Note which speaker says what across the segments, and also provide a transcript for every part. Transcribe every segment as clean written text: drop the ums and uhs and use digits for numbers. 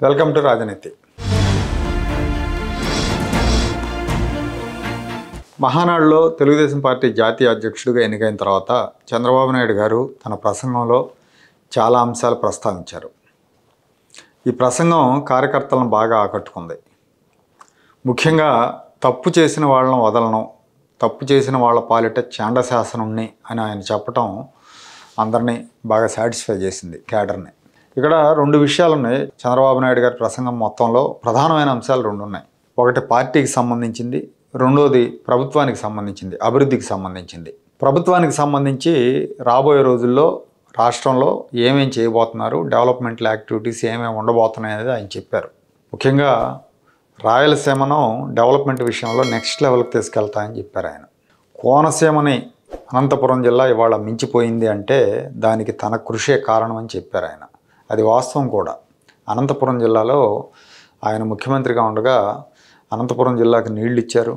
Speaker 1: Welcome to రాజనీతి. మహానాడులో Telugu Desam party జాతీయ అధ్యక్షుడిగా ఎన్నికైన తర్వాత చంద్రబాబు నాయుడు గారు తన ప్రసంగంలో చాలా అంశాలు ప్రస్తావించారు. ఈ ప్రసంగం కార్యకర్తలను బాగా ఆకట్టుకుంది. ముఖ్యంగా తప్పు చేసిన వాళ్ళను వదలను, తప్పు చేసిన వాళ్ళ పాలిట చాండశాసనుణ్ణి అని ఆయన చెప్పటం అందరినీ బాగా సాటిస్ఫై చేసింది, క్యాడర్ని. ఇక్కడ రెండు విషయాలు ఉన్నాయి. చంద్రబాబు నాయుడు గారి ప్రసంగం మొత్తంలో ప్రధానమైన అంశాలు రెండు ఉన్నాయి. ఒకటి పార్టీకి సంబంధించింది, రెండోది ప్రభుత్వానికి సంబంధించింది, అభివృద్ధికి సంబంధించింది. ప్రభుత్వానికి సంబంధించి రాబోయే రోజుల్లో రాష్ట్రంలో ఏమేం చేయబోతున్నారు, డెవలప్మెంటల్ యాక్టివిటీస్ ఏమేమి ఉండబోతున్నాయి అనేది ఆయన చెప్పారు. ముఖ్యంగా రాయలసీమను డెవలప్మెంట్ విషయంలో నెక్స్ట్ లెవెల్కి తీసుకెళ్తాయని చెప్పారు ఆయన. కోనసీమని అనంతపురం జిల్లా ఇవాళ మించిపోయింది అంటే దానికి తన కృషే కారణం అని చెప్పారు ఆయన. అది వాస్తవం కూడా. అనంతపురం జిల్లాలో ఆయన ముఖ్యమంత్రిగా ఉండగా అనంతపురం జిల్లాకి నీళ్ళు ఇచ్చారు,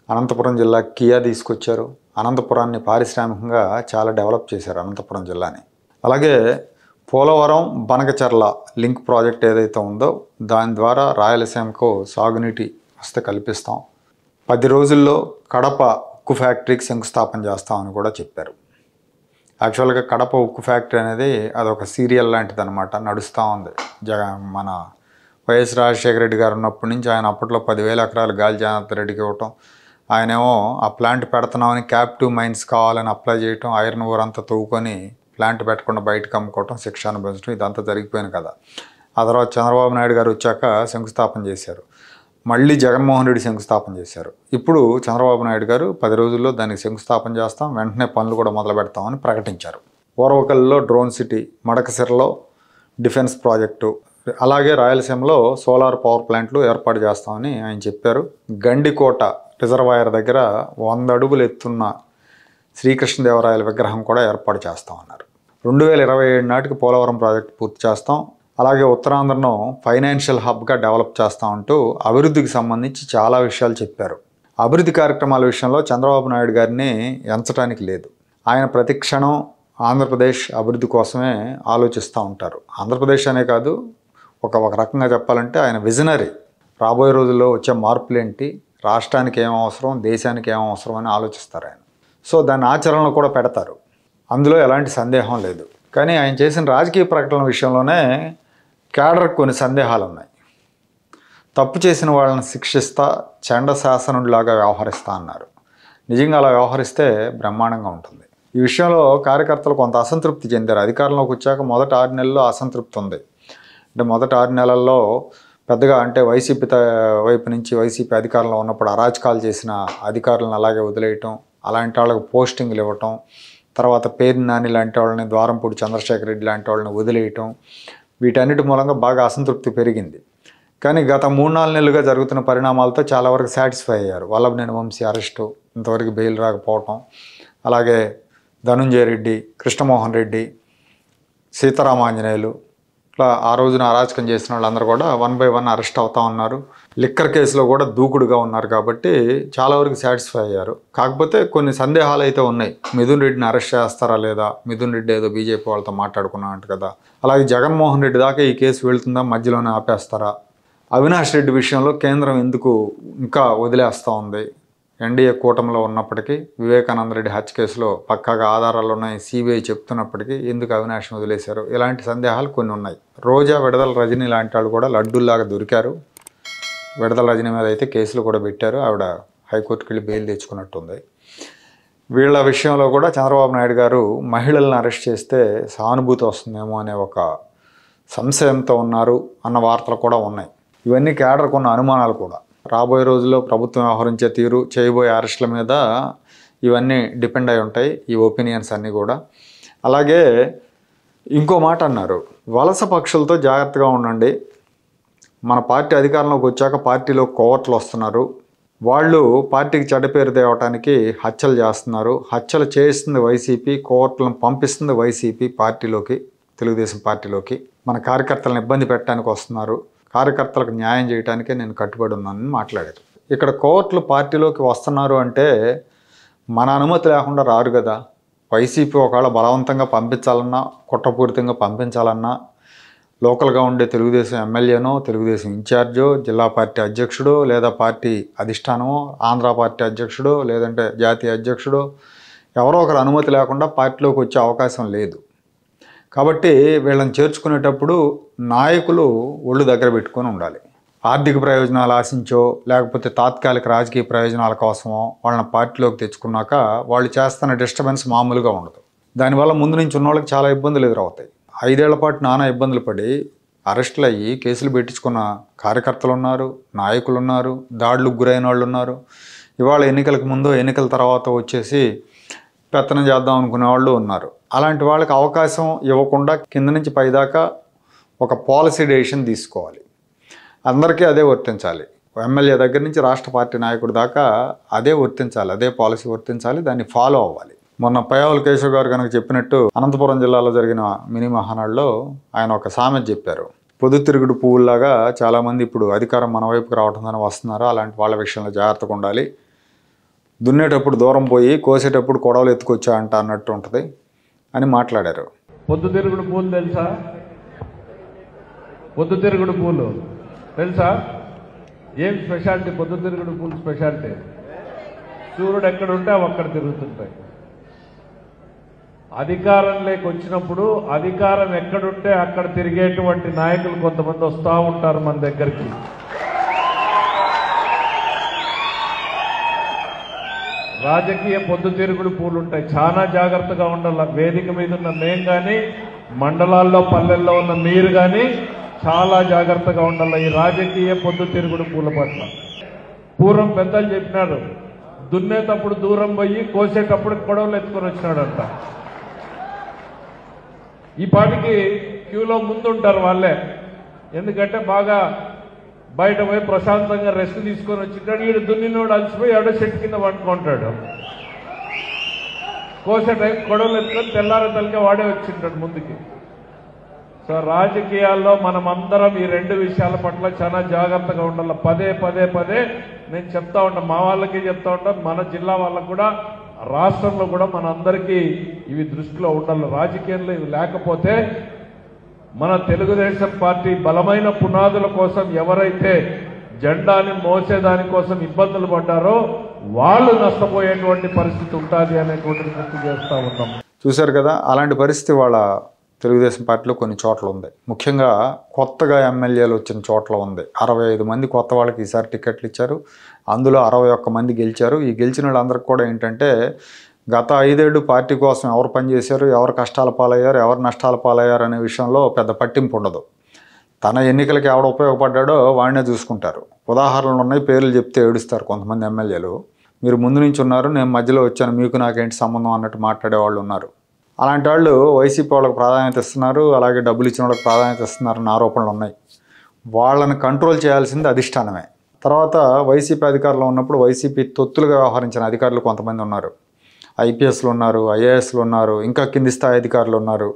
Speaker 1: అనంతపురం జిల్లాకి కియా తీసుకొచ్చారు, అనంతపురాన్ని పారిశ్రామికంగా చాలా డెవలప్ చేశారు అనంతపురం జిల్లాని. అలాగే పోలవరం బనకచర్ల లింక్ ప్రాజెక్ట్ ఏదైతే ఉందో దాని ద్వారా రాయలసీమకు సాగునీటి వసతి కల్పిస్తాం, 10 రోజుల్లో కడప ఉక్కు ఫ్యాక్టరీకి శంకుస్థాపన చేస్తామని కూడా చెప్పారు. యాక్చువల్గా కడప ఉక్కు ఫ్యాక్టరీ అనేది అదొక సీరియల్ లాంటిది అనమాట, నడుస్తూ ఉంది. మన వైఎస్ రాజశేఖర రెడ్డి గారు ఉన్నప్పటి నుంచి ఆయన అప్పట్లో 10,000 ఎకరాలు గాలి జనార్దన్ రెడ్డికి ఇవ్వటం, ఆయనేమో ఆ ప్లాంట్ పెడుతున్నామని క్యాప్టివ్ మైన్స్ కావాలని అప్లై చేయటం, ఐరన్ ఓర్ అంతా తవ్వుకొని ప్లాంట్ పెట్టకుండా బయటకు అమ్ముకోవటం, శిక్ష అనుభవించడం, ఇదంతా జరిగిపోయింది కదా. ఆ తర్వాత చంద్రబాబు నాయుడు గారు వచ్చాక శంకుస్థాపన చేశారు. మళ్ళీ జగన్మోహన్ రెడ్డి శంకుస్థాపన చేశారు. ఇప్పుడు చంద్రబాబు నాయుడు గారు 10 రోజుల్లో దానికి శంకుస్థాపన చేస్తాం, వెంటనే పనులు కూడా మొదలు పెడతామని ప్రకటించారు. ఓర్వకల్లో డ్రోన్ సిటీ, మడకసిరలో డిఫెన్స్ ప్రాజెక్టు, అలాగే రాయలసీమలో సోలార్ పవర్ ప్లాంట్లు ఏర్పాటు చేస్తామని ఆయన చెప్పారు. గండికోట రిజర్వాయర్ దగ్గర 100 అడుగులు ఎత్తున్న శ్రీకృష్ణదేవరాయల విగ్రహం కూడా ఏర్పాటు చేస్తామన్నారు. 2027 నాటికి పోలవరం ప్రాజెక్టు పూర్తి చేస్తాం, అలాగే ఉత్తరాంధ్రను ఫైనాన్షియల్ హబ్గా డెవలప్ చేస్తామంటూ అభివృద్ధికి సంబంధించి చాలా విషయాలు చెప్పారు. అభివృద్ధి కార్యక్రమాల విషయంలో చంద్రబాబు నాయుడు గారిని ఎంచడానికి లేదు. ఆయన ప్రతి క్షణం ఆంధ్రప్రదేశ్ అభివృద్ధి కోసమే ఆలోచిస్తూ ఉంటారు. ఆంధ్రప్రదేశ్ అనే కాదు, ఒక రకంగా చెప్పాలంటే ఆయన విజనరీ. రాబోయే రోజుల్లో వచ్చే మార్పులు ఏంటి, రాష్ట్రానికి ఏం అవసరం, దేశానికి ఏం అవసరం అని ఆలోచిస్తారు ఆయన. సో దాన్ని ఆచరణలో కూడా పెడతారు, అందులో ఎలాంటి సందేహం లేదు. కానీ ఆయన చేసిన రాజకీయ ప్రకటనల విషయంలోనే క్యాడర్కి కొన్ని సందేహాలు ఉన్నాయి. తప్పు చేసిన వాళ్ళని శిక్షిస్తా, చండ శాసనుడిలాగా వ్యవహరిస్తా అన్నారు. నిజంగా అలా వ్యవహరిస్తే బ్రహ్మాండంగా ఉంటుంది. ఈ విషయంలో కార్యకర్తలు కొంత అసంతృప్తి చెందారు. అధికారంలోకి వచ్చాక మొదటి 6 నెలల్లో అసంతృప్తి ఉంది. అంటే మొదటి 6 నెలల్లో పెద్దగా అంటే వైసీపీ వైపు నుంచి వైసీపీ అధికారంలో ఉన్నప్పుడు అరాచకాలు చేసిన అధికారులను అలాగే వదిలేయటం, అలాంటి వాళ్ళకి పోస్టింగ్లు ఇవ్వటం, తర్వాత పేరు నాని లాంటి వాళ్ళని, ద్వారంపూడి చంద్రశేఖర్ రెడ్డి లాంటి వాళ్ళని వదిలేయటం, వీటన్నిటి మూలంగా బాగా అసంతృప్తి పెరిగింది. కానీ గత 3-4 నెలలుగా జరుగుతున్న పరిణామాలతో చాలా వరకు సాటిస్ఫై అయ్యారు. వల్లభనేని వంశీ అరెస్టు, ఇంతవరకు బెయిల్ రాకపోవటం, అలాగే ధనుంజయ రెడ్డి, కృష్ణమోహన్ రెడ్డి, సీతారామాంజనేయులు, ఇట్లా ఆ రోజున అరాచకం చేసిన వాళ్ళందరూ కూడా 1 by 1 అరెస్ట్ అవుతా ఉన్నారు. లిక్కర్ కేసులో కూడా దూకుడుగా ఉన్నారు కాబట్టి చాలా వరకు సాటిస్ఫై అయ్యారు. కాకపోతే కొన్ని సందేహాలు అయితే ఉన్నాయి. మిథున్ రెడ్డిని అరెస్ట్ చేస్తారా లేదా, మిథున్ రెడ్డి ఏదో బీజేపీ వాళ్ళతో మాట్లాడుకున్నామంట కదా, అలాగే జగన్మోహన్ రెడ్డి దాకా ఈ కేసు వెళుతుందా, మధ్యలోనే ఆపేస్తారా, అవినాష్ రెడ్డి విషయంలో కేంద్రం ఎందుకు ఇంకా వదిలేస్తూ ఉంది, ఎన్డీఏ కూటమిలో ఉన్నప్పటికీ వివేకానంద రెడ్డి హత్య కేసులో పక్కాగా ఆధారాలు ఉన్నాయి, సిబిఐ చెప్తున్నప్పటికీ ఎందుకు అవినాష్ని వదిలేశారు, ఇలాంటి సందేహాలు కొన్ని ఉన్నాయి. రోజా, విడదల రజనీ లాంటి వాళ్ళు కూడా లడ్డూల్లాగా దొరికారు. విడదల రజనీ మీద అయితే కేసులు కూడా పెట్టారు, ఆవిడ హైకోర్టుకి వెళ్ళి బెయిల్ తెచ్చుకున్నట్టుంది. వీళ్ళ విషయంలో కూడా చంద్రబాబు నాయుడు గారు మహిళలను అరెస్ట్ చేస్తే సానుభూతి వస్తుందేమో అనే ఒక సంశయంతో ఉన్నారు అన్న వార్తలు కూడా ఉన్నాయి. ఇవన్నీ క్యాడర్కు ఉన్న అనుమానాలు కూడా. రాబోయే రోజుల్లో ప్రభుత్వం వ్యవహరించే తీరు, చేయబోయే అరెస్టుల మీద ఇవన్నీ డిపెండ్ అయి ఉంటాయి, ఈ ఒపీనియన్స్ అన్నీ కూడా. అలాగే ఇంకో మాట అన్నారు, వలస పక్షులతో జాగ్రత్తగా ఉండండి, మన పార్టీ అధికారంలోకి వచ్చాక పార్టీలో కోవర్ట్లు వస్తున్నారు, వాళ్ళు పార్టీకి చెడ్డ పేరు తేవటానికి హత్యలు చేస్తున్నారు, హత్యలు చేస్తుంది వైసీపీ, కోవర్ట్లను పంపిస్తుంది వైసీపీ పార్టీలోకి, తెలుగుదేశం పార్టీలోకి, మన కార్యకర్తలను ఇబ్బంది పెట్టడానికి వస్తున్నారు, కార్యకర్తలకు న్యాయం చేయడానికే నేను కట్టుబడి ఉన్నానని మాట్లాడారు. ఇక్కడ కోర్టులు పార్టీలోకి వస్తున్నారు అంటే మన అనుమతి లేకుండా రారు కదా. వైసీపీ ఒకవేళ బలవంతంగా పంపించాలన్నా, కుట్రపూరితంగా పంపించాలన్నా లోకల్గా ఉండే తెలుగుదేశం ఎమ్మెల్యేనో, తెలుగుదేశం ఇన్ఛార్జో, జిల్లా పార్టీ అధ్యక్షుడో, లేదా పార్టీ అధిష్టానమో, ఆంధ్ర పార్టీ అధ్యక్షుడో, లేదంటే జాతీయ అధ్యక్షుడో ఎవరో ఒకరు అనుమతి లేకుండా పార్టీలోకి వచ్చే అవకాశం లేదు. కాబట్టి వీళ్ళని చేర్చుకునేటప్పుడు నాయకులు ఒళ్ళు దగ్గర పెట్టుకొని ఉండాలి. ఆర్థిక ప్రయోజనాలు ఆశించో, లేకపోతే తాత్కాలిక రాజకీయ ప్రయోజనాల కోసమో వాళ్ళని పార్టీలోకి తెచ్చుకున్నాక వాళ్ళు చేస్తున్న డిస్టర్బెన్స్ మామూలుగా ఉండదు. దానివల్ల ముందు నుంచి ఉన్న వాళ్ళకి చాలా ఇబ్బందులు ఎదురవుతాయి. 5 ఏళ్ల పాటు నానా ఇబ్బందులు పడి అరెస్టులు అయ్యి కేసులు పెట్టించుకున్న కార్యకర్తలు ఉన్నారు, నాయకులు ఉన్నారు, దాడులకు గురైన వాళ్ళు ఉన్నారు. ఇవాళ ఎన్నికలకు ముందు, ఎన్నికల తర్వాత వచ్చేసి పెత్తనం చేద్దాం అనుకునే వాళ్ళు ఉన్నారు. అలాంటి వాళ్ళకి అవకాశం ఇవ్వకుండా కింద నుంచి పైదాకా ఒక పాలసీ డెసిషన్ తీసుకోవాలి. అందరికీ అదే వర్తించాలి. ఎమ్మెల్యే దగ్గర నుంచి రాష్ట్ర పార్టీ నాయకుడి దాకా అదే వర్తించాలి, అదే పాలసీ వర్తించాలి, దాన్ని ఫాలో అవ్వాలి. మొన్న పయ్యావుల కేశవ్ గారు కనుక చెప్పినట్టు అనంతపురం జిల్లాలో జరిగిన మినీ మహానాడులో ఆయన ఒక సామెత చెప్పారు. పొద్దుతిరుగుడు పువ్వుల్లాగా చాలామంది ఇప్పుడు అధికారం మన వైపుకి రావడంతో వస్తున్నారు. అలాంటి వాళ్ళ విషయంలో జాగ్రత్తగా ఉండాలి. దున్నేటప్పుడు దూరం పోయి కోసేటప్పుడు కొడవలు ఎత్తుకొచ్చా అంట అన్నట్టు ఉంటుంది అని మాట్లాడారు.
Speaker 2: పొద్దుతిరుగుడు పూలు తెలుసా? పొద్దుతిరుగుడు పూలు తెలుసా? ఏం స్పెషాలిటీ పొద్దుతిరుగుడు పూలు స్పెషాలిటీ? సూర్యుడు ఎక్కడుంటే అవి అక్కడ తిరుగుతుంటాయి. అధికారంలోకి వచ్చినప్పుడు అధికారం ఎక్కడుంటే అక్కడ తిరిగేటువంటి నాయకులు కొంతమంది వస్తూ ఉంటారు మన దగ్గరికి. రాజకీయ పొద్దుతిరుగుడు పూలు ఉంటాయి. చాలా జాగ్రత్తగా ఉండాలి. వేదిక మీద ఉన్న మేం కానీ, మండలాల్లో పల్లెల్లో ఉన్న మీరు కానీ చాలా జాగ్రత్తగా ఉండాలి ఈ రాజకీయ పొద్దుతిరుగుడు పూల పట్ల. పూర్వం పెద్దలు చెప్పినారు, దున్నేటప్పుడు దూరం పోయి కోసేటప్పుడు కొడవలు ఎత్తుకొని వచ్చినాడంట. ఈ పాటికి క్యూలో ముందుంటారు వాళ్ళే. ఎందుకంటే బాగా బయట పోయి ప్రశాంతంగా రెస్ట్ తీసుకొని వచ్చింటాడు. ఈడు దున్నినోడు అలసిపోయి ఎవడో చెట్టు కింద పట్టుకుంటాడు. కోసే టైం కొడవలు ఎత్తుకొని తెల్లారి తలకే వాడే వచ్చింటాడు ముందుకి. సో రాజకీయాల్లో మనం అందరం ఈ 2 విషయాల పట్ల చాలా జాగ్రత్తగా ఉండాలి. పదే పదే పదే నేను చెప్తా ఉంటాను, మా వాళ్ళకి చెప్తా ఉంటాను, మన జిల్లా వాళ్ళకు కూడా, రాష్ట్రంలో కూడా మన అందరికీ ఇవి దృష్టిలో ఉండాలి. రాజకీయంలో ఇవి లేకపోతే మన తెలుగుదేశం పార్టీ బలమైన పునాదుల కోసం ఎవరైతే జెండాని మోసేదానికోసం ఇబ్బందులు పడ్డారో వాళ్ళు నష్టపోయేటువంటి పరిస్థితి ఉంటుంది అనేటువంటి గుర్తు చేస్తూ ఉన్నాం.
Speaker 1: చూశారు కదా, అలాంటి పరిస్థితి వాళ్ళ తెలుగుదేశం పార్టీలో కొన్ని చోట్ల ఉంది. ముఖ్యంగా కొత్తగా ఎమ్మెల్యేలు వచ్చిన చోట్ల ఉంది. 65 మంది కొత్త వాళ్ళకి ఈసారి టికెట్లు ఇచ్చారు. అందులో 61 మంది గెలిచారు. ఈ గెలిచిన వాళ్ళందరికీ కూడా ఏంటంటే గత 5 ఏళ్ళు పార్టీ కోసం ఎవరు పనిచేశారు, ఎవరు కష్టాల పాలయ్యారు, ఎవరు నష్టాల పాలయ్యారు అనే విషయంలో పెద్ద పట్టింపు ఉండదు. తన ఎన్నికలకి ఎవడు ఉపయోగపడ్డాడో వాడినే చూసుకుంటారు. ఉదాహరణలు ఉన్నాయి, పేర్లు చెప్తే ఏడుస్తారు కొంతమంది ఎమ్మెల్యేలు. మీరు ముందు నుంచి ఉన్నారు, నేను మధ్యలో వచ్చాను, మీకు నాకేంటి సంబంధం అన్నట్టు మాట్లాడే వాళ్ళు ఉన్నారు. అలాంటి వాళ్ళు వైసీపీ వాళ్ళకి ప్రాధాన్యత ఇస్తున్నారు, అలాగే డబ్బులు ఇచ్చిన వాళ్ళకి ప్రాధాన్యత ఇస్తున్నారన్న ఆరోపణలు ఉన్నాయి. వాళ్ళని కంట్రోల్ చేయాల్సింది అధిష్టానమే. తర్వాత వైసీపీ అధికారంలో ఉన్నప్పుడు వైసీపీ తొత్తులుగా వ్యవహరించిన అధికారులు కొంతమంది ఉన్నారు. ఐపీఎస్లు ఉన్నారు, ఐఏఎస్లు ఉన్నారు, ఇంకా కింది స్థాయి అధికారులు ఉన్నారు.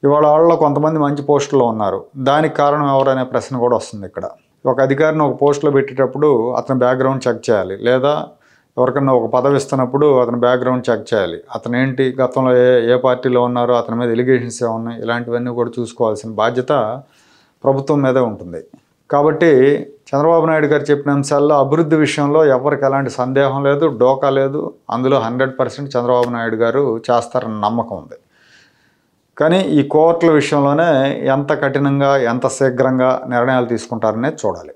Speaker 1: ఇవాళ వాళ్ళలో కొంతమంది మంచి పోస్టుల్లో ఉన్నారు. దానికి కారణం ఎవరనే ప్రశ్న కూడా వస్తుంది ఇక్కడ. ఒక అధికారిని ఒక పోస్టులో పెట్టేటప్పుడు అతని బ్యాక్గ్రౌండ్ చెక్ చేయాలి, లేదా ఎవరికన్నా ఒక పదవి ఇస్తున్నప్పుడు అతని బ్యాక్గ్రౌండ్ చెక్ చేయాలి. అతను ఏంటి, గతంలో ఏ పార్టీలో ఉన్నారో, అతని మీద ఎలిగేషన్స్ ఏమున్నాయి, ఇలాంటివన్నీ కూడా చూసుకోవాల్సిన బాధ్యత ప్రభుత్వం మీదే ఉంటుంది. కాబట్టి చంద్రబాబు నాయుడు గారు చెప్పిన అంశాల్లో అభివృద్ధి విషయంలో ఎవరికి ఎలాంటి సందేహం లేదు, డోకా లేదు. అందులో 100% చంద్రబాబు నాయుడు గారు చేస్తారన్న నమ్మకం ఉంది. కానీ ఈ కోర్టుల విషయంలోనే ఎంత కఠినంగా, ఎంత శీఘ్రంగా నిర్ణయాలు తీసుకుంటారనేది చూడాలి.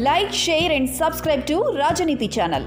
Speaker 3: Like, share and subscribe to Rajaniti channel.